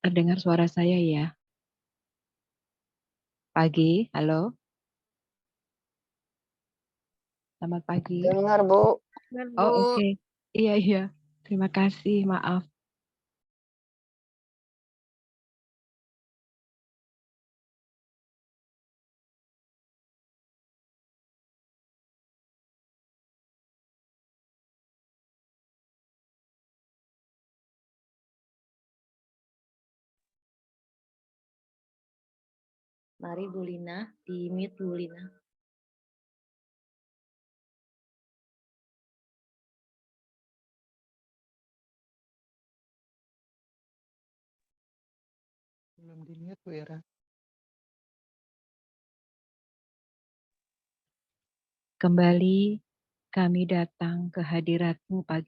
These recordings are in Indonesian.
Terdengar suara saya ya? Pagi, halo? Selamat pagi. Dengar, Bu. Oh, oke. Iya iya. Terima kasih, maaf. Mari Bu Lina, di-mute Bu Lina. Belum di-mute Bu Ira. Kembali kami datang ke hadirat-Mu pagi.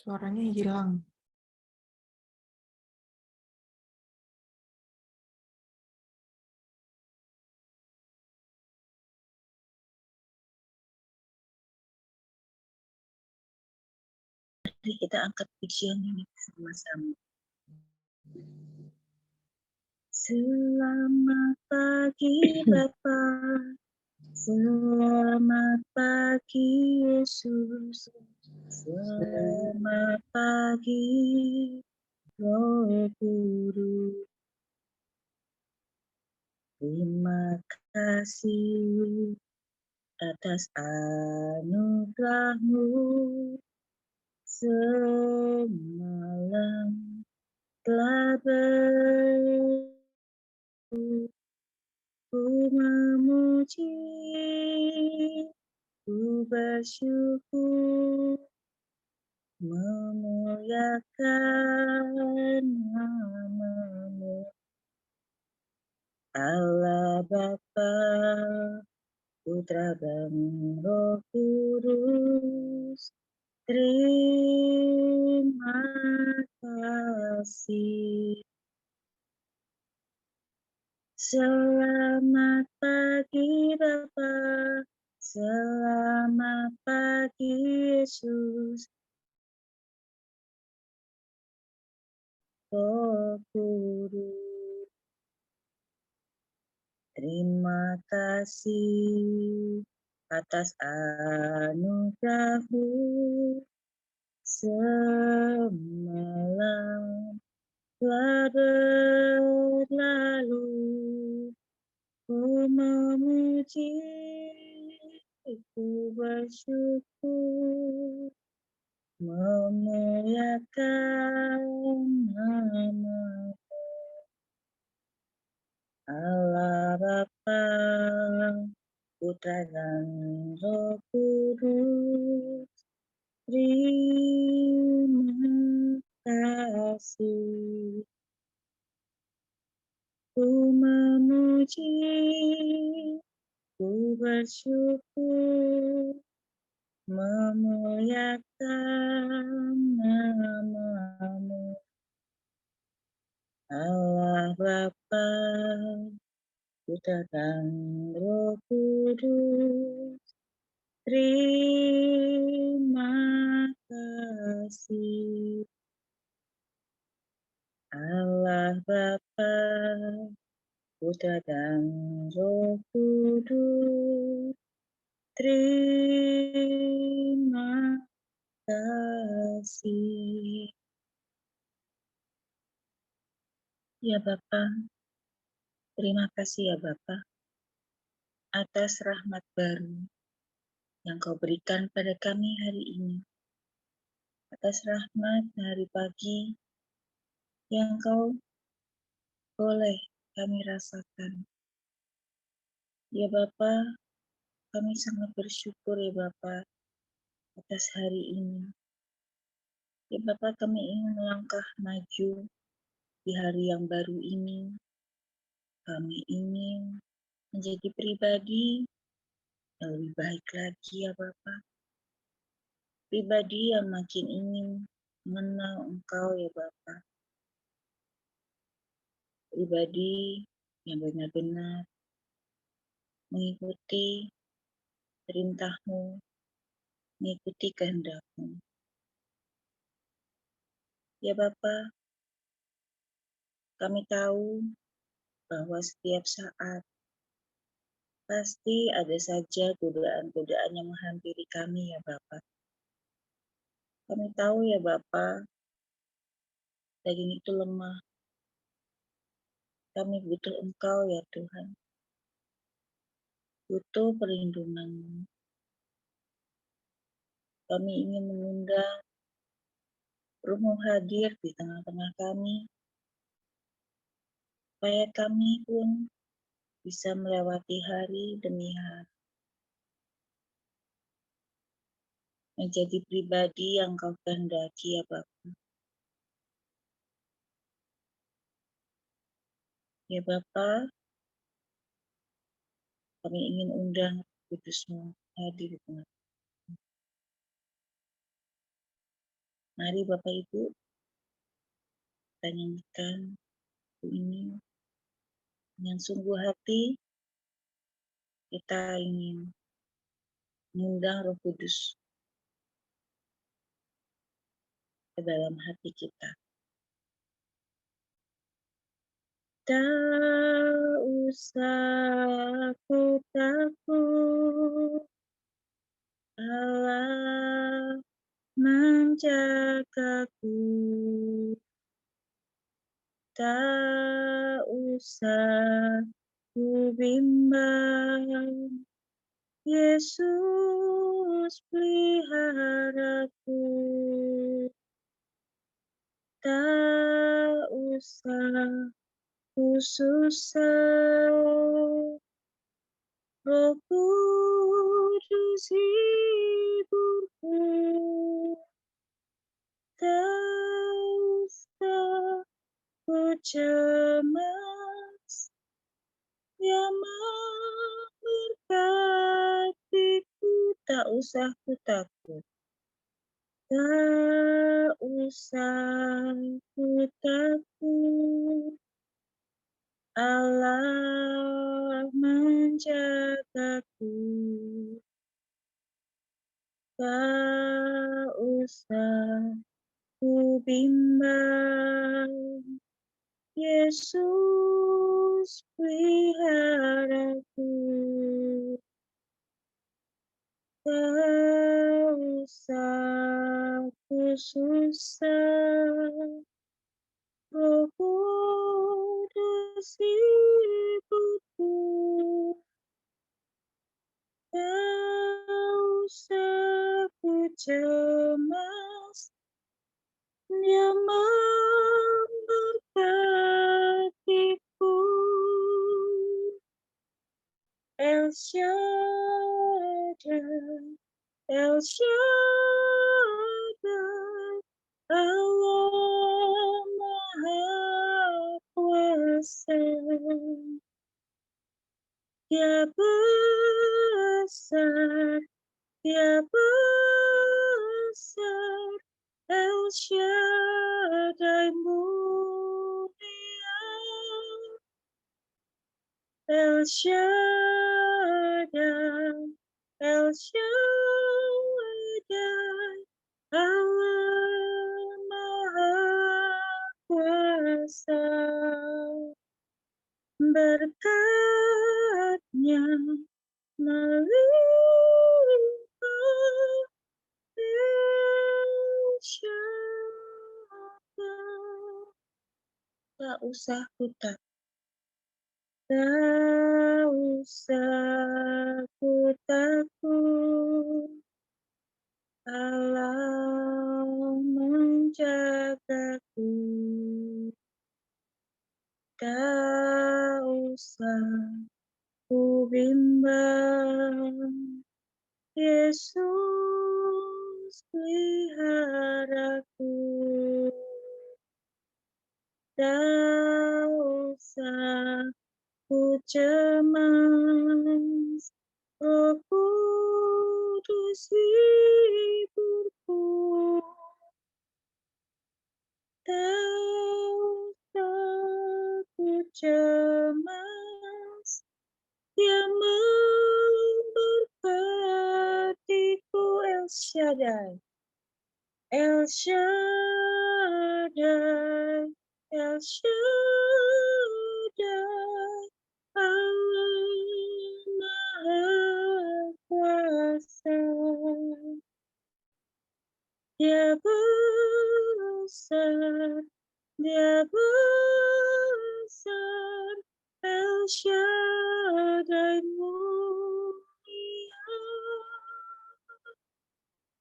Suaranya hilang. Mari kita angkat pujian ini sama-sama. Selamat pagi Bapa, selamat pagi Yesus, selamat pagi Roh Kudus. Terima kasih atas anugerah-Mu semalam telah ku memuji, ku bersyukur, memuliakan nama-Mu. Allah Bapa, Putra dan Roh Kudus, terima kasih. Selamat pagi Bapa, selamat pagi Yesus, Roh Kudus. Terima kasih atas anugerah-Mu semalam telah berlalu. Ku memuji, ku bersyukur, memuliakan nama Allah Bapa, Putra dan Roh Kudus. Terima kasih. Ku memuji, ku bersyukur, memuliakan nama-Mu. Allah Bapa, Putra dan Roh Kudus. Terima kasih. Allah Bapa, Putra dan Roh Kudus. Terima kasih. Ya Bapa, terima kasih ya Bapa atas rahmat baru yang Kau berikan pada kami hari ini. Atas rahmat hari pagi yang Kau boleh kami rasakan. Ya Bapa, kami sangat bersyukur ya Bapa atas hari ini. Ya Bapa, kami ingin melangkah maju di hari yang baru ini. Kami ingin menjadi pribadi yang lebih baik lagi ya Bapa. Pribadi yang makin ingin mengenal Engkau ya Bapa. pribadi yang benar-benar mengikuti perintah-Mu, mengikuti kehendak-Mu. Ya Bapa, kami tahu bahwa setiap saat pasti ada saja godaan-godaan yang menghampiri kami ya Bapa. Kami tahu ya Bapa, daging itu lemah. Kami butuh Engkau ya Tuhan. Butuh perlindungan-Mu. Kami ingin mengundang Roh-Mu hadir di tengah-tengah kami, supaya kami pun bisa melewati hari demi hari, menjadi pribadi yang Kau kehendaki ya Bapa. Ya Bapa, kami ingin undang Kudus-Mu hadir di tengah. Mari Bapak Ibu, kita nyanyikan lagu ini dengan sungguh hati. Kita ingin mengundang Roh Kudus ke dalam hati kita. Tak usah ku takut, Allah menjagaku. Tak usah ku bimbang, Yesus peliharaku. Tak usah ku susah, Roh Kudus hiburku. Tak usah ku cemas, Dia memberkatiku. Tak usah ku takut, tak usah ku takut, Allah menjagaku. Tak usah ku bimbang, Yesus peliharaku. Tak usah ku susah, Roh Kudus hiburku. Tak usah ku cemas, Dia memberkatiku. El Shaddai, El Shaddai, Allah Maha Kuasa. Dia besar, Dia besar, El Shaddai mulia, El Shaddai, El Shaddai, Allah Maha Kuasa. Berkat-Nya melimpah, El Shaddai. Tak usah ku takut, tak usah ku takut, Allah menjagaku. Tak usah ku bimbang, Yesus peliharaku. Tak usah ku cemas, Roh Kudus hiburku. Tak usah ku Shaddai, El Shaddai, El Shaddai, Allah Maha Kuasa. Dia besar, Dia besar, El Shaddai mulia,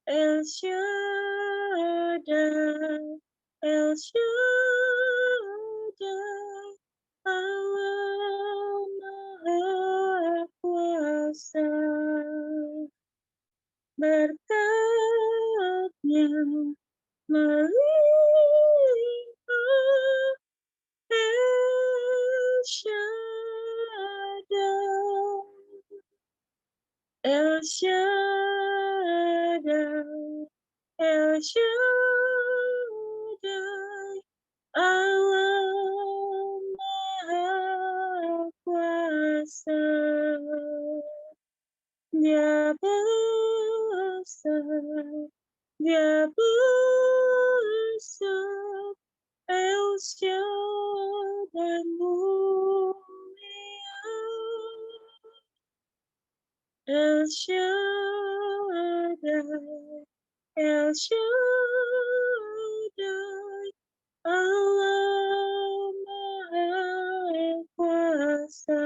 El Shaddai, El Shaddai, Allah Maha Kuasa. Berkat-Nya melimpah, El Shaddai, El Shaddai, El Shaddai, Allah Maha Kuasa. Dia besar, Dia besar, El Shaddai mulia, El Shaddai, El Shaddai, Allah Maha Kuasa.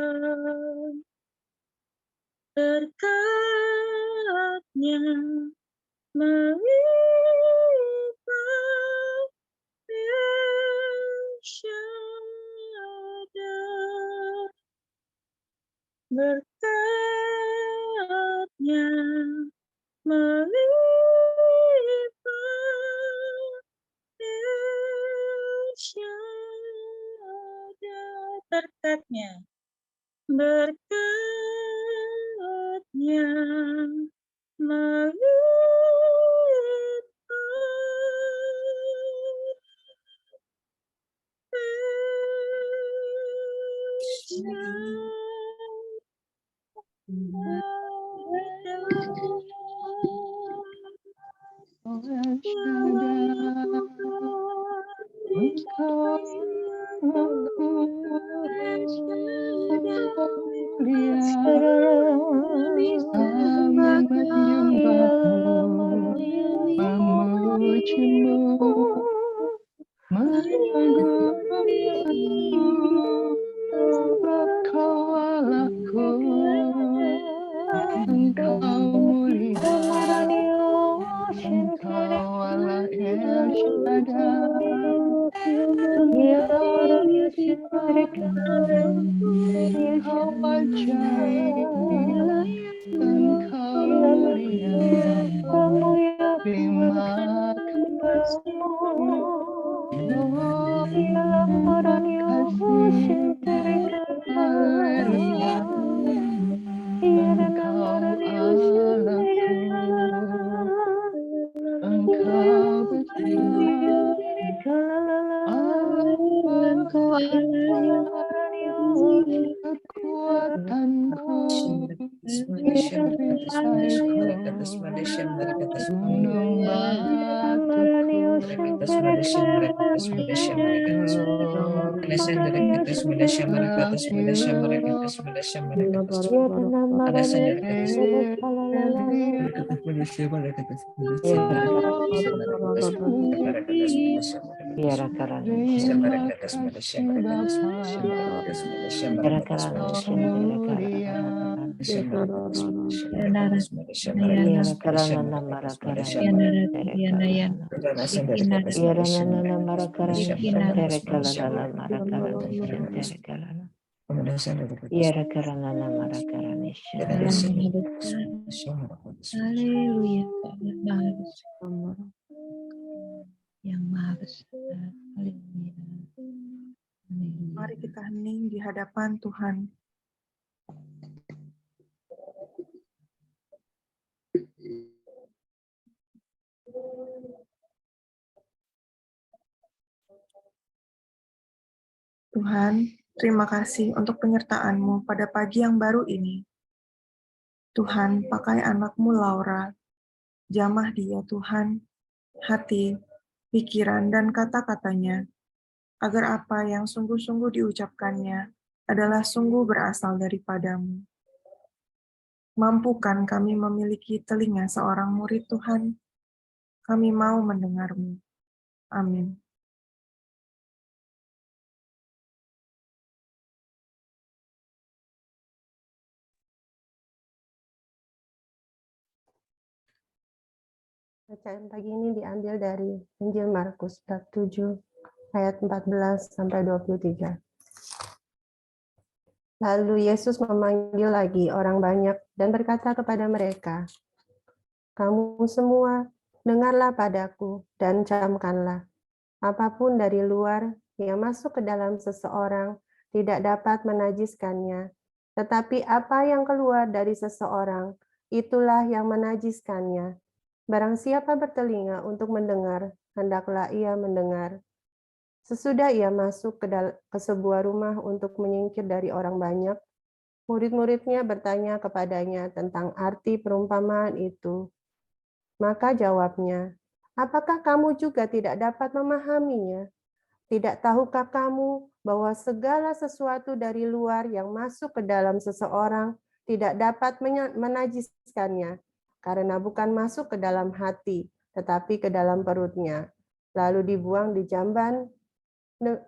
Berkat-Nya melimpah, El Shaddai. Berkat-Nya melimpah, El Shaddai. Berkat-Nya, berkat-Nya El Shaddai, Engkau mulia, kami menyembahmu, memujimu, mengagungkanmu, sebab Kau Allahku, Engkau mulia, Engkau Allah El Shaddai, Engkau ajaib, Engkau mulia, terima kasih, oh, terima kasih, haleluya, Engkau Allahku, Engkau besar, Allah kekuatanku, perisaiku, gunung batuku, terima kasih Bapa, Kau mulia, Haleluya, yang Maha Besar, yang Maha Besar. Haleluya. Mari kita hening di hadapan Tuhan. Tuhan, terima kasih untuk penyertaan-Mu pada pagi yang baru ini. Tuhan, pakai anak-Mu Laura Jamah dia Tuhan, hati, pikiran, dan kata-katanya, agar apa yang sungguh-sungguh diucapkannya adalah sungguh berasal daripadamu. Mampukan kami memiliki telinga seorang murid Tuhan, kami mau mendengarmu. Amin. Bacaan pagi ini diambil dari Injil Markus bab 7 ayat 14 sampai 23. Lalu Yesus memanggil lagi orang banyak dan berkata kepada mereka, "Kamu semua dengarlah padaku dan camkanlah. Apapun dari luar yang masuk ke dalam seseorang tidak dapat menajiskannya, tetapi apa yang keluar dari seseorang itulah yang menajiskannya. Barang siapa bertelinga untuk mendengar, hendaklah ia mendengar." Sesudah ia masuk ke sebuah rumah untuk menyingkir dari orang banyak, murid-muridnya bertanya kepadanya tentang arti perumpamaan itu. Maka jawabnya, "Apakah kamu juga tidak dapat memahaminya? Tidak tahukah kamu bahwa segala sesuatu dari luar yang masuk ke dalam seseorang tidak dapat menajiskannya, karena bukan masuk ke dalam hati, tetapi ke dalam perutnya, lalu dibuang di jamban.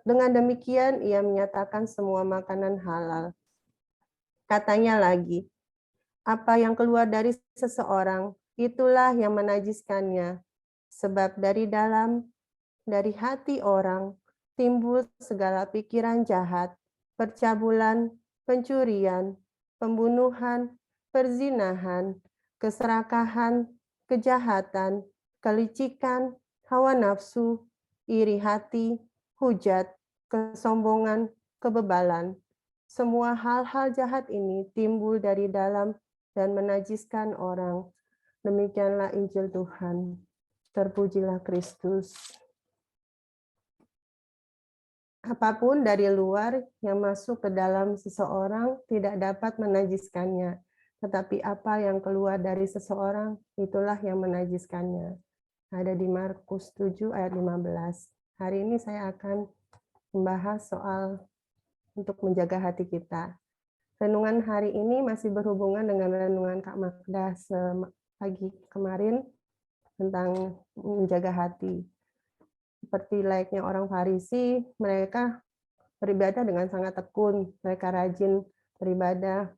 Dengan demikian ia menyatakan semua makanan halal." Katanya lagi, "Apa yang keluar dari seseorang, itulah yang menajiskannya. Sebab dari dalam, dari hati orang, timbul segala pikiran jahat, percabulan, pencurian, pembunuhan, perzinahan, keserakahan, kejahatan, kelicikan, hawa nafsu, iri hati, hujat, kesombongan, kebebalan. Semua hal-hal jahat ini timbul dari dalam dan menajiskan orang." Demikianlah Injil Tuhan. Terpujilah Kristus. Apapun dari luar yang masuk ke dalam seseorang tidak dapat menajiskannya, tetapi apa yang keluar dari seseorang itulah yang menajiskannya. Ada di Markus 7 ayat 15. Hari ini saya akan membahas soal untuk menjaga hati kita. Renungan hari ini masih berhubungan dengan renungan Kak Magda pagi kemarin tentang menjaga hati. Seperti layaknya orang Farisi, mereka beribadah dengan sangat tekun. Mereka rajin beribadah,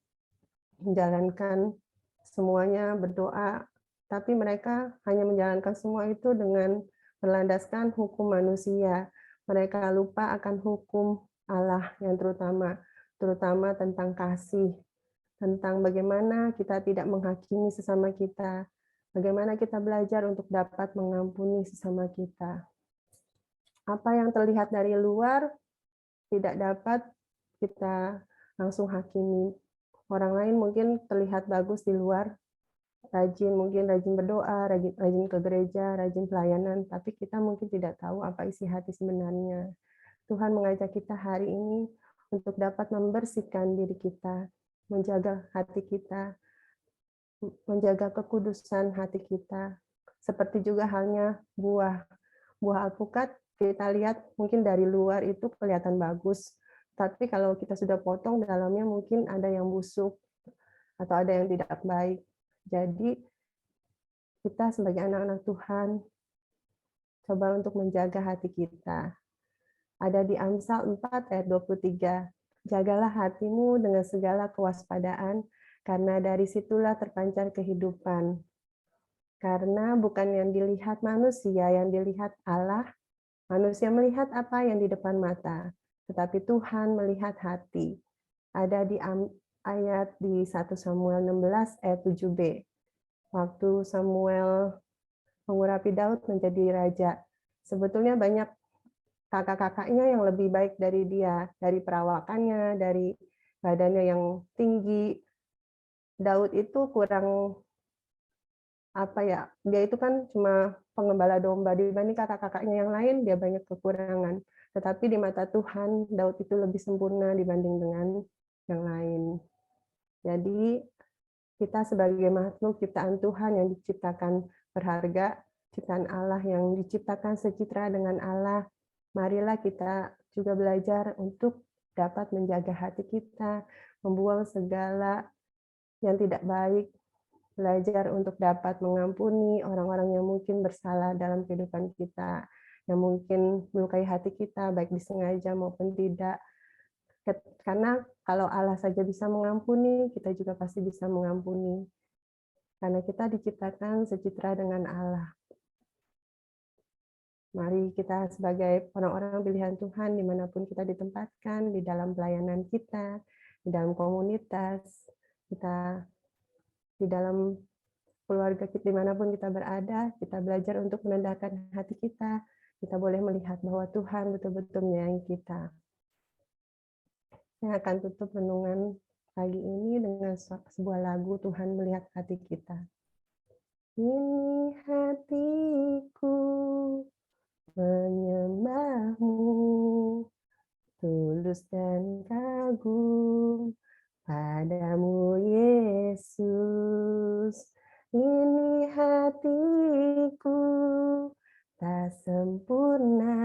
menjalankan semuanya, berdoa, tapi mereka hanya menjalankan semua itu dengan berlandaskan hukum manusia. Mereka lupa akan hukum Allah yang terutama tentang kasih, tentang bagaimana kita tidak menghakimi sesama kita, bagaimana kita belajar untuk dapat mengampuni sesama kita. Apa yang terlihat dari luar tidak dapat kita langsung hakimi. Orang lain mungkin terlihat bagus di luar, mungkin rajin berdoa, rajin ke gereja, rajin pelayanan, tapi kita mungkin tidak tahu apa isi hati sebenarnya. Tuhan mengajak kita hari ini untuk dapat membersihkan diri kita, menjaga hati kita, menjaga kekudusan hati kita. Seperti juga halnya buah alpukat, kita lihat mungkin dari luar itu kelihatan bagus, tapi kalau kita sudah potong dalamnya mungkin ada yang busuk atau ada yang tidak baik. Jadi kita sebagai anak-anak Tuhan coba untuk menjaga hati kita. Ada di Amsal 4 ayat 23. "Jagalah hatimu dengan segala kewaspadaan, karena dari situlah terpancar kehidupan. Karena bukan yang dilihat manusia yang dilihat Allah. Manusia melihat apa yang di depan mata, tetapi Tuhan melihat hati." Ada di ayat di 1 Samuel 16 ayat 7b. Waktu Samuel mengurapi Daud menjadi raja, sebetulnya banyak kakak-kakaknya yang lebih baik dari dia, dari perawakannya, dari badannya yang tinggi. Daud itu kurang dia itu kan cuma pengembala domba, dibanding kakak-kakaknya yang lain dia banyak kekurangan. Tetapi di mata Tuhan, Daud itu lebih sempurna dibanding dengan yang lain. Jadi kita sebagai makhluk ciptaan Tuhan yang diciptakan berharga, ciptaan Allah yang diciptakan secitra dengan Allah. Marilah kita juga belajar untuk dapat menjaga hati kita, membuang segala yang tidak baik, belajar untuk dapat mengampuni orang-orang yang mungkin bersalah dalam kehidupan kita, yang mungkin melukai hati kita, baik disengaja maupun tidak. Karena kalau Allah saja bisa mengampuni, kita juga pasti bisa mengampuni. Karena kita diciptakan secitra dengan Allah. Mari kita sebagai orang-orang pilihan Tuhan, dimanapun kita ditempatkan, di dalam pelayanan kita, di dalam komunitas, kita di dalam keluarga kita, dimanapun kita berada, kita belajar untuk menenangkan hati kita. Kita boleh melihat bahwa Tuhan betul-betul menyayangi kita. Saya akan tutup renungan pagi ini dengan sebuah lagu Tuhan Melihat Hati Kita. Ini hatiku menyembahmu, tulus dan kagum padamu Yesus. Ini hatiku tak sempurna,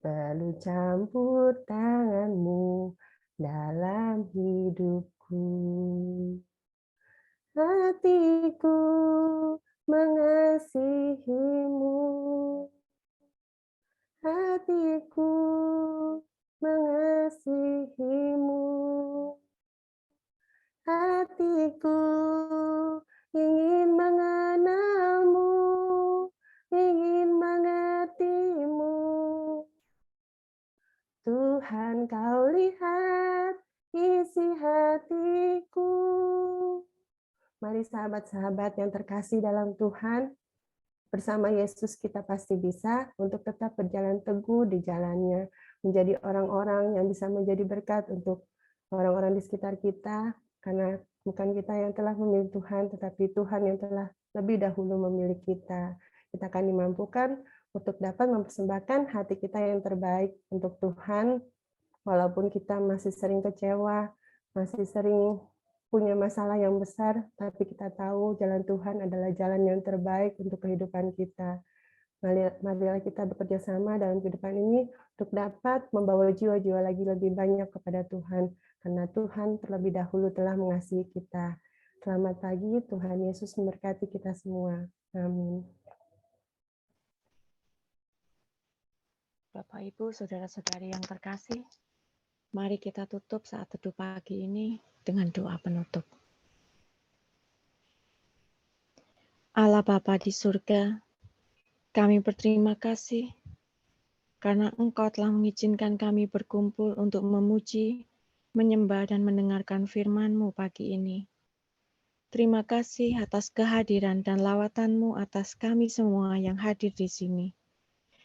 perlu campur tanganmu dalam hidupku. Hatiku mengasihimu, hatiku mengasihimu, hatiku ingin mengenalmu, ingin mengertimu. Tuhan, kau lihat isi hatiku. Mari sahabat-sahabat yang terkasih dalam Tuhan, bersama Yesus kita pasti bisa untuk tetap berjalan teguh di jalannya, menjadi orang-orang yang bisa menjadi berkat untuk orang-orang di sekitar kita, karena bukan kita yang telah memilih Tuhan, tetapi Tuhan yang telah lebih dahulu memilih kita. Kita akan dimampukan untuk dapat mempersembahkan hati kita yang terbaik untuk Tuhan, walaupun kita masih sering kecewa, masih sering punya masalah yang besar, tapi kita tahu jalan Tuhan adalah jalan yang terbaik untuk kehidupan kita. Marilah kita bekerja sama dalam kehidupan ini untuk dapat membawa jiwa-jiwa lagi lebih banyak kepada Tuhan, karena Tuhan terlebih dahulu telah mengasihi kita. Selamat pagi, Tuhan Yesus memberkati kita semua. Amin. Bapak, Ibu, saudara-saudari yang terkasih, mari kita tutup saat teduh pagi ini dengan doa penutup. Allah Bapa di surga, kami berterima kasih karena Engkau telah mengizinkan kami berkumpul untuk memuji, menyembah, dan mendengarkan firman-Mu pagi ini. Terima kasih atas kehadiran dan lawatan-Mu atas kami semua yang hadir di sini.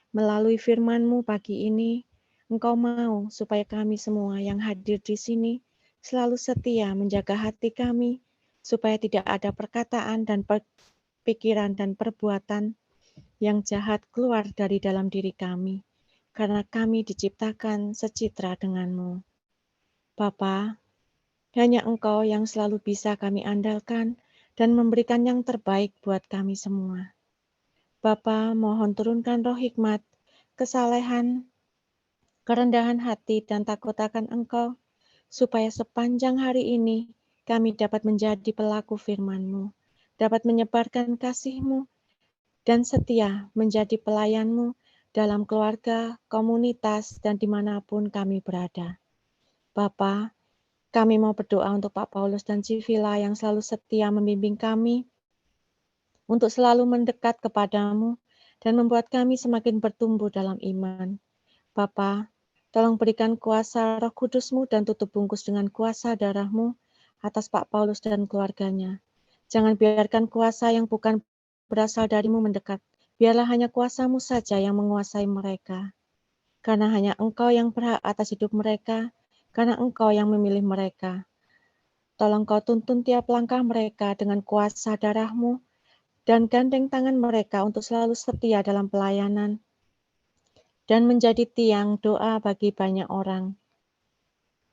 Melalui firman-Mu pagi ini, Engkau mau supaya kami semua yang hadir di sini selalu setia menjaga hati kami, supaya tidak ada perkataan dan pikiran dan perbuatan yang jahat keluar dari dalam diri kami, karena kami diciptakan secitra dengan-Mu. Bapa, hanya Engkau yang selalu bisa kami andalkan dan memberikan yang terbaik buat kami semua. Bapa, mohon turunkan roh hikmat, kesalehan, kerendahan hati, dan takut akan Engkau, supaya sepanjang hari ini kami dapat menjadi pelaku firman-Mu, dapat menyebarkan kasih-Mu, dan setia menjadi pelayan-Mu dalam keluarga, komunitas, dan dimanapun kami berada. Bapa, kami mau berdoa untuk Pak Paulus dan Civila yang selalu setia membimbing kami untuk selalu mendekat kepadamu dan membuat kami semakin bertumbuh dalam iman. Bapa, tolong berikan kuasa Roh Kudus-Mu dan tutup bungkus dengan kuasa darah-Mu atas Pak Paulus dan keluarganya. Jangan biarkan kuasa yang bukan berasal dari-Mu mendekat. Biarlah hanya kuasa-Mu saja yang menguasai mereka. Karena hanya Engkau yang berhak atas hidup mereka, karena Engkau yang memilih mereka. Tolong Kau tuntun tiap langkah mereka dengan kuasa darah-Mu, dan gandeng tangan mereka untuk selalu setia dalam pelayanan, dan menjadi tiang doa bagi banyak orang.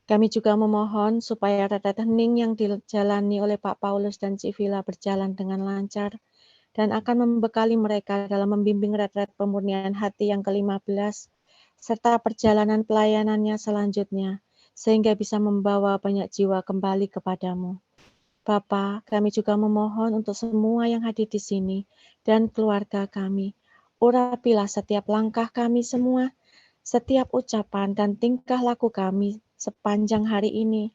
Kami juga memohon supaya retret hening yang dijalani oleh Pak Paulus dan Civila berjalan dengan lancar, dan akan membekali mereka dalam membimbing retret pemurnian hati yang ke-15, serta perjalanan pelayanannya selanjutnya, sehingga bisa membawa banyak jiwa kembali kepadamu. Bapa, kami juga memohon untuk semua yang hadir di sini dan keluarga kami. Urapilah setiap langkah kami semua, setiap ucapan dan tingkah laku kami sepanjang hari ini,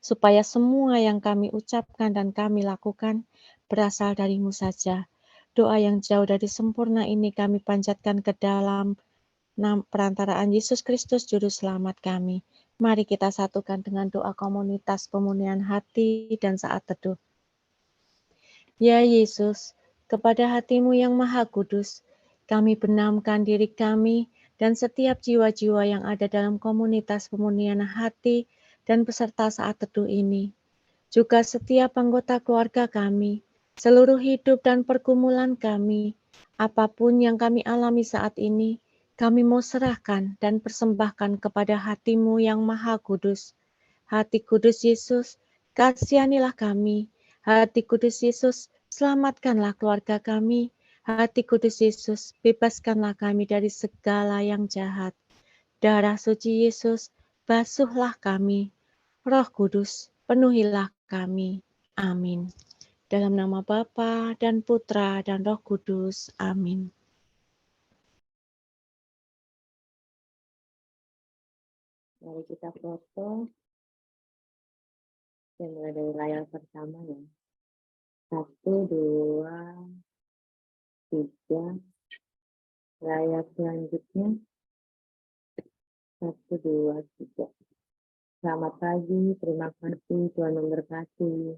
supaya semua yang kami ucapkan dan kami lakukan berasal dari-Mu saja. Doa yang jauh dari sempurna ini kami panjatkan ke dalam perantaraan Yesus Kristus Juru Selamat kami. Mari kita satukan dengan doa komunitas pemurnian hati dan saat teduh. Ya Yesus, kepada hati-Mu yang Maha Kudus, kami benamkan diri kami dan setiap jiwa-jiwa yang ada dalam komunitas pemurnian hati dan peserta saat teduh ini. Juga setiap anggota keluarga kami, seluruh hidup dan pergumulan kami, apapun yang kami alami saat ini, kami mau serahkan dan persembahkan kepada hati-Mu yang Maha Kudus. Hati Kudus Yesus, kasihanilah kami. Hati Kudus Yesus, selamatkanlah keluarga kami. Hati Kudus Yesus, bebaskanlah kami dari segala yang jahat. Darah suci Yesus, basuhlah kami. Roh Kudus, penuhilah kami. Amin. Dalam nama Bapa dan Putra dan Roh Kudus. Amin. Mari kita foto. Kita mulai dari layar pertama ya. 1, 2, 3. Layar selanjutnya 1, 2, 3. Selamat pagi, terima kasih Tuhan memberkati.